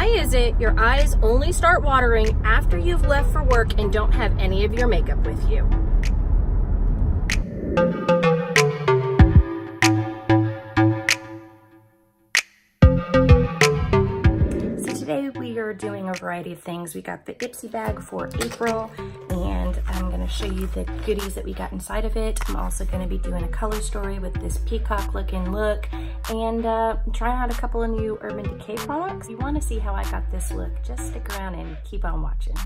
Why is it your eyes only start watering after you've left for work and don't have any of your makeup with you? So today we are doing a variety of things. We got the IPSY bag for April, and I'm going to show you the goodies that we got inside of it. I'm also going to be doing a color story with this peacock looking look, and trying out a couple of new Urban Decay products. If you want to see how I got this look, just stick around and keep on watching.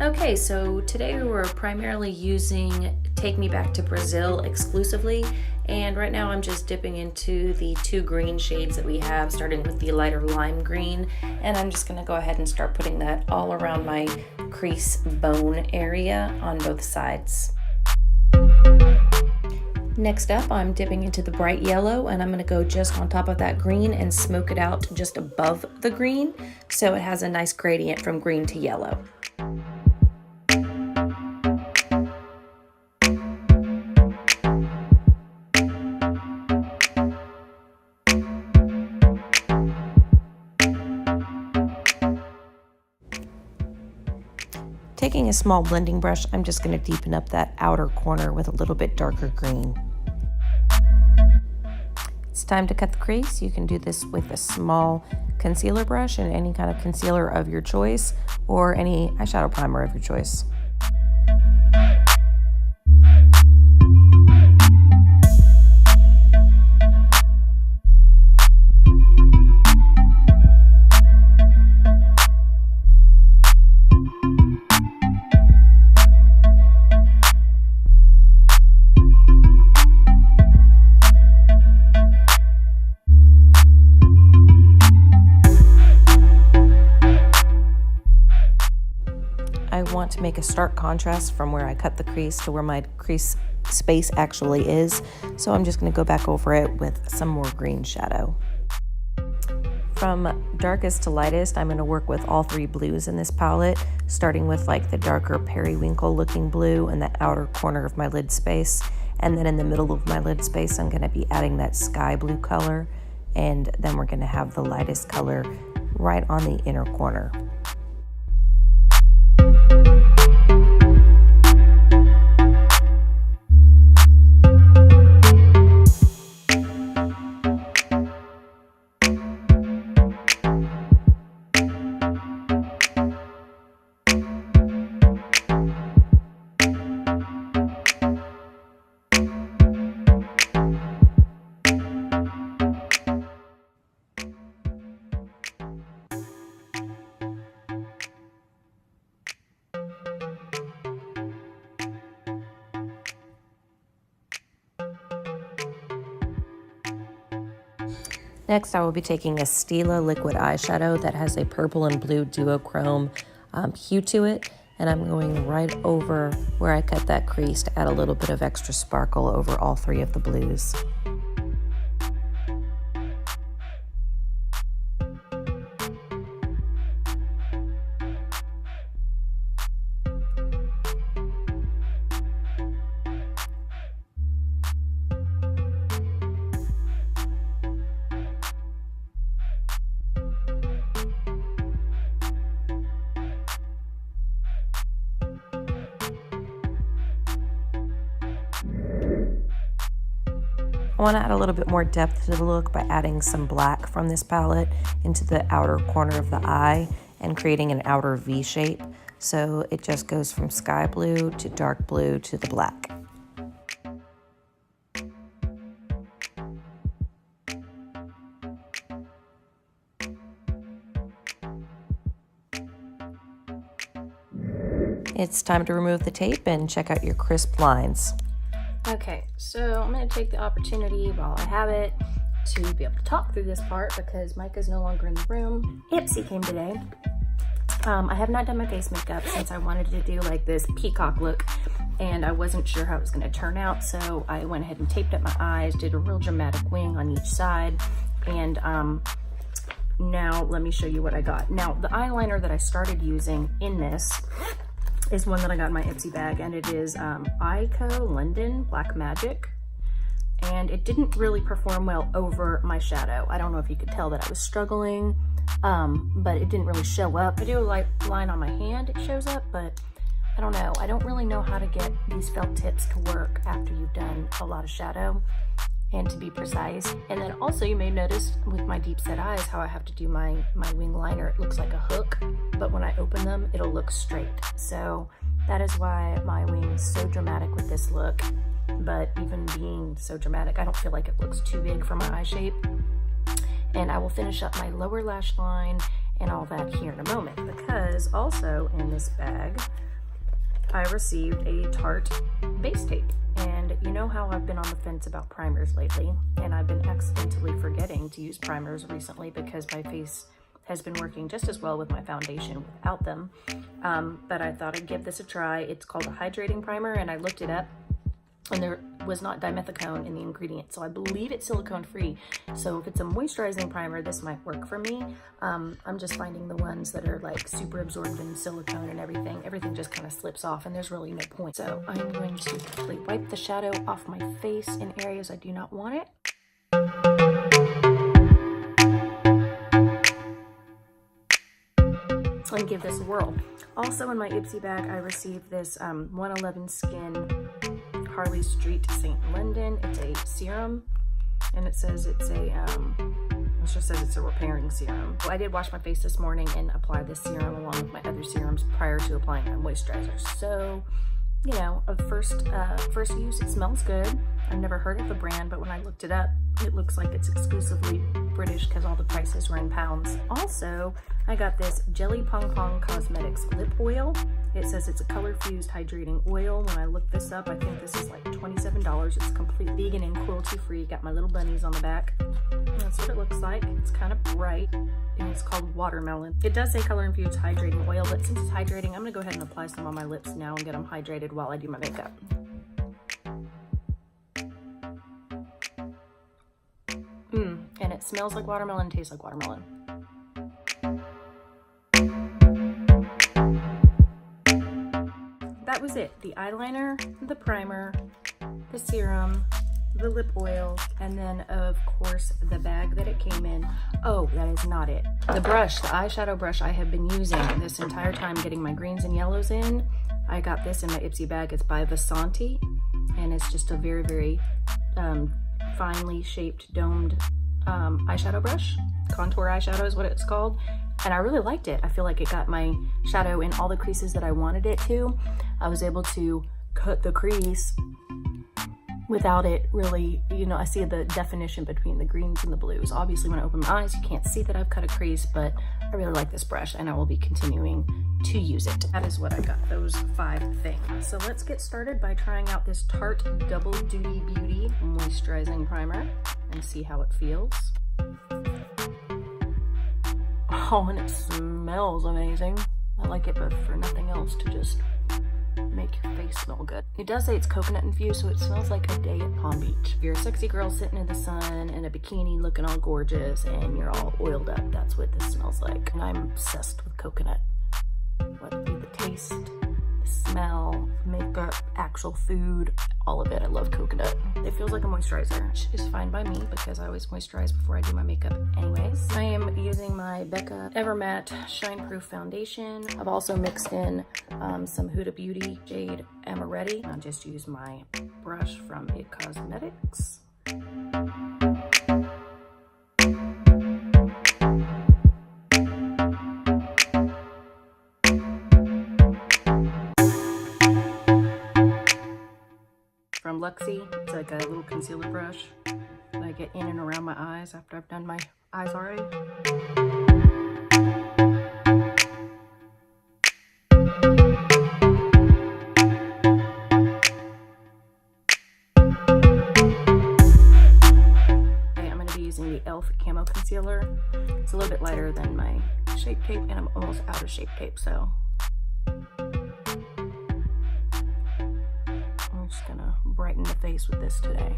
Okay, so today we were primarily using Take Me Back to Brazil exclusively, and right now I'm just dipping into the two green shades that we have, starting with the lighter lime green, and I'm just going to go ahead and start putting that all around my crease bone area on both sides. Next up, I'm dipping into the bright yellow, and I'm going to go just on top of that green and smoke it out just above the green, so it has a nice gradient from green to yellow. Taking a small blending brush, I'm just going to deepen up that outer corner with a little bit darker green. It's time to cut the crease. You can do this with a small concealer brush and any kind of concealer of your choice, or any eyeshadow primer of your choice. I want to make a stark contrast from where I cut the crease to where my crease space actually is, so I'm just going to go back over it with some more green shadow. From darkest to lightest, I'm going to work with all three blues in this palette, starting with like the darker periwinkle looking blue in the outer corner of my lid space, and then in the middle of my lid space I'm going to be adding that sky blue color, and then we're going to have the lightest color right on the inner corner. Next, I will be taking a Stila liquid eyeshadow that has a purple and blue duochrome hue to it, and I'm going right over where I cut that crease to add a little bit of extra sparkle over all three of the blues. I want to add a little bit more depth to the look by adding some black from this palette into the outer corner of the eye and creating an outer V shape. So it just goes from sky blue to dark blue to the black. It's time to remove the tape and check out your crisp lines. Okay, so I'm going to take the opportunity while I have it to be able to talk through this part because Micah's no longer in the room. IPSY came today. I have not done my face makeup since I wanted to do like this peacock look, and I wasn't sure how it was going to turn out, so I went ahead and taped up my eyes, did a real dramatic wing on each side, and now let me show you what I got. Now, the eyeliner that I started using in this is one that I got in my IPSY bag, and it is Ico London Black Magic. and it didn't really perform well over my shadow. I don't know if you could tell that I was struggling, but it didn't really show up. I do a light line on my hand, it shows up, but I don't know. I don't really know how to get these felt tips to work after you've done a lot of shadow and to be precise. And then also you may notice with my deep set eyes how I have to do my wing liner. It looks like a hook, but when I open them, it'll look straight. So that is why my wing is so dramatic with this look. But even being so dramatic, I don't feel like it looks too big for my eye shape. And I will finish up my lower lash line and all that here in a moment, because also in this bag, I received a Tarte base tape. And you know how I've been on the fence about primers lately, and I've been accidentally forgetting to use primers recently because my face has been working just as well with my foundation without them. But I thought I'd give this a try. It's called a hydrating primer, and I looked it up, and there was not dimethicone in the ingredient, so I believe it's silicone free. So if it's a moisturizing primer, this might work for me. I'm just finding the ones that are like super absorbed in silicone and everything just kind of slips off, and there's really no point. So I'm going to quickly wipe the shadow off my face in areas I do not want it. And give this a whirl. Also in my IPSY bag, I received this 111 Skin Harley Street St. London. It's a serum, and it says it's a it just says it's a repairing serum. Well, I did wash my face this morning and apply this serum along with my other serums prior to applying my moisturizer. So, you know, a first use, it smells good. I've never heard of the brand, but when I looked it up, it looks like it's exclusively British because all the prices were in pounds. Also, I got this Jelly Pong Pong Cosmetics lip oil. It says it's a color-fused hydrating oil. When I looked this up, I think this is like $27. It's completely vegan and cruelty-free. Got my little bunnies on the back. That's what it looks like. It's kind of bright, and it's called Watermelon. It does say color-infused hydrating oil, but since it's hydrating, I'm gonna go ahead and apply some on my lips now and get them hydrated while I do my makeup. And it smells like watermelon, tastes like watermelon. That was it. The eyeliner, the primer, the serum, the lip oil, and then of course the bag that it came in. Oh, that is not it. The brush, the eyeshadow brush I have been using this entire time getting my greens and yellows in. I got this in my IPSY bag. It's by Vasanti, and it's just a very, very finely shaped domed eyeshadow brush. Contour eyeshadow is what it's called, and I really liked it. I feel like it got my shadow in all the creases that I wanted it to. I was able to cut the crease without it really, you know, I see the definition between the greens and the blues. Obviously when I open my eyes, you can't see that I've cut a crease, but I really like this brush and I will be continuing to use it. That is what I got, those 5 things. So let's get started by trying out this Tarte Double Duty Beauty Moisturizing Primer and see how it feels. Oh, and it smells amazing. I like it, but for nothing else, to just make your face smell good. It does say it's coconut infused, so it smells like a day at Palm Beach. If you're a sexy girl sitting in the sun in a bikini looking all gorgeous and you're all oiled up, that's what this smells like. And I'm obsessed with coconut. Whether it be the taste, the smell, makeup, actual food, all of it. I love coconut. It feels like a moisturizer, which is fine by me because I always moisturize before I do my makeup anyways. I am using my Becca Evermatte Shine Proof Foundation. I've also mixed in some Huda Beauty shade Amaretti. I just use my brush from IT Cosmetics. From Luxie, it's like a little concealer brush that I get in and around my eyes after I've done my eyes already. Okay, I'm going to be using the e.l.f. Camo Concealer. It's a little bit lighter than my Shape Tape, and I'm almost out of Shape Tape, so I'm just gonna brighten the face with this today.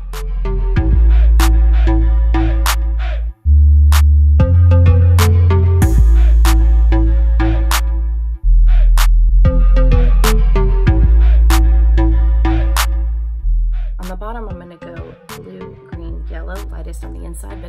On the bottom, I'm gonna go blue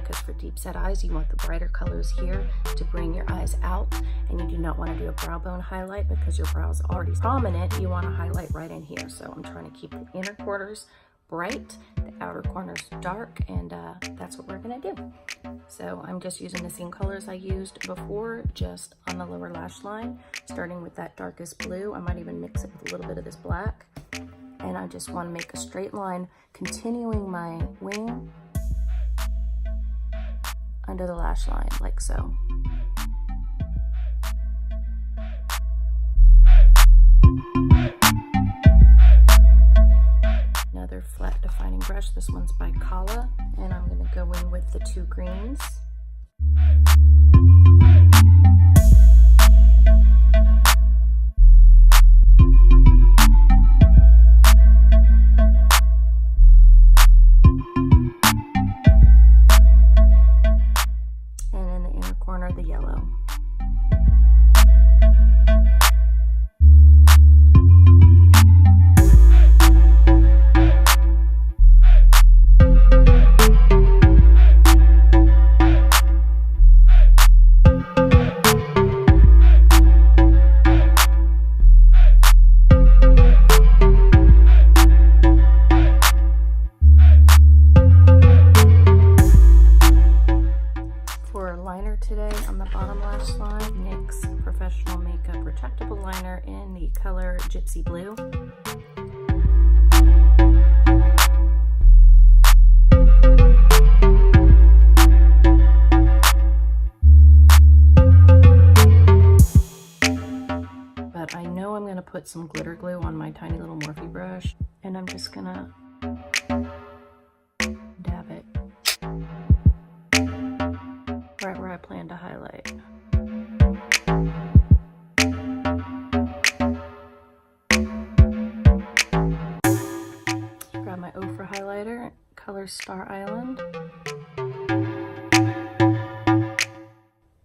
because for deep set eyes, you want the brighter colors here to bring your eyes out, and you do not want to do a brow bone highlight because your brow is already prominent. You want to highlight right in here. So I'm trying to keep the inner corners bright, the outer corners dark, and that's what we're gonna do. So I'm just using the same colors I used before, just on the lower lash line, starting with that darkest blue. I might even mix it with a little bit of this black. And I just want to make a straight line, continuing my wing under the lash line, like so. Another flat defining brush. This one's by Kala, and I'm going to go in with the two greens. And in the inner corner, the yellow. Today on the bottom lash line, NYX Professional Makeup Retractable Liner in the color Gypsy Blue. But I know I'm going to put some glitter glue on my tiny little Morphe brush, and I'm just going to dab it right where I plan to highlight. Grab my OFRA highlighter, color Star Island.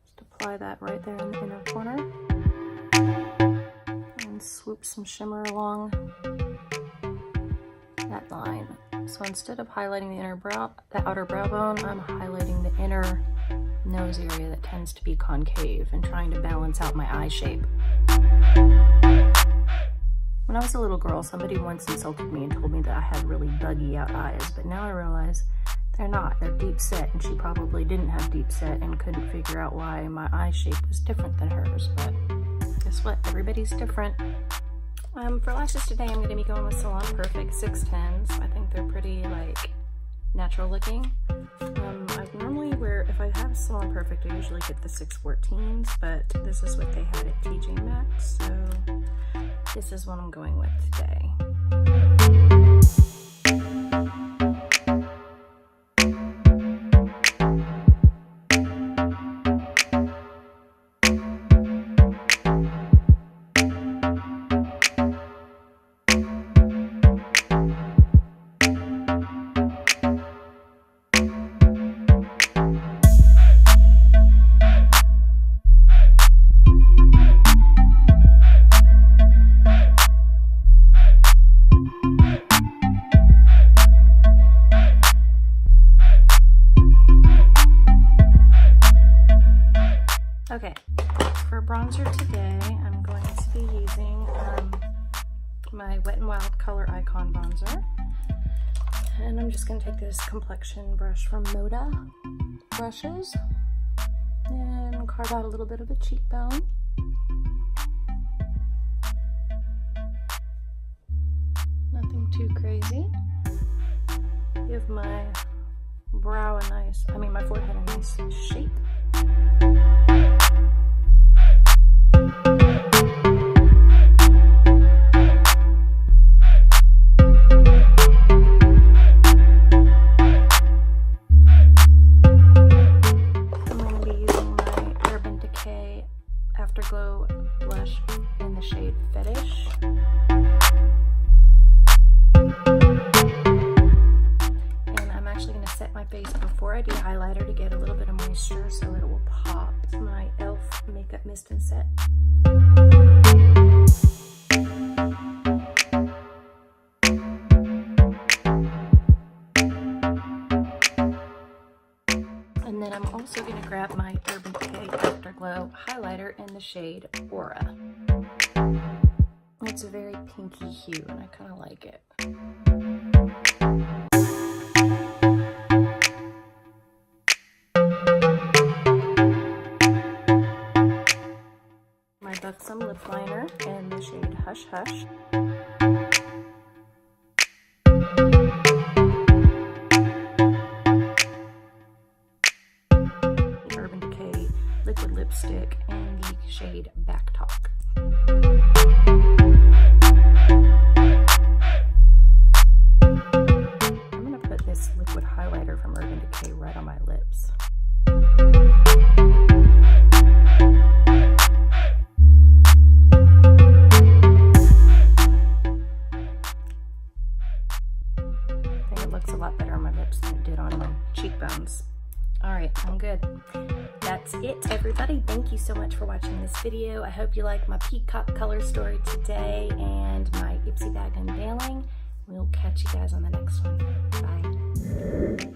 Just apply that right there in the inner corner. And swoop some shimmer along that line. So instead of highlighting the outer brow bone, I'm highlighting the inner nose area that tends to be concave and trying to balance out my eye shape. When I was a little girl, somebody once insulted me and told me that I had really buggy out eyes, but now I realize they're not. They're deep set, and she probably didn't have deep set and couldn't figure out why my eye shape was different than hers, but guess what? Everybody's different. For lashes today, I'm going to be going with Salon Perfect 610s. I think they're pretty, like, natural looking. I normally wear, if I have Salon Perfect, I usually get the 614s, but this is what they had at TJ Maxx, so this is what I'm going with today. Okay, for bronzer today, I'm going to be using my Wet n Wild Color Icon bronzer. And I'm just going to take this Complexion brush from Moda brushes and carve out a little bit of a cheekbone. Nothing too crazy. Give my brow a nice, my forehead a nice shape. Decay Afterglow blush in the shade Fetish. And I'm actually going to set my face before I do highlighter to get a little bit of moisture so it will pop. My e.l.f. Makeup Mist and Set. also going to grab my Urban Decay Afterglow highlighter in the shade Aura. It's a very pinky hue and I kind of like it. My Buxom lip liner in the shade Hush Hush. Urban Decay liquid lipstick in the shade Backtalk. I'm going to put this liquid highlighter from Urban Decay right on my lips. I think it looks a lot better on my lips than it did on my cheekbones. Alright, I'm good. That's it, everybody. Thank you so much for watching this video. I hope you like my peacock color story today and my IPSY bag unveiling. We'll catch you guys on the next one. Bye.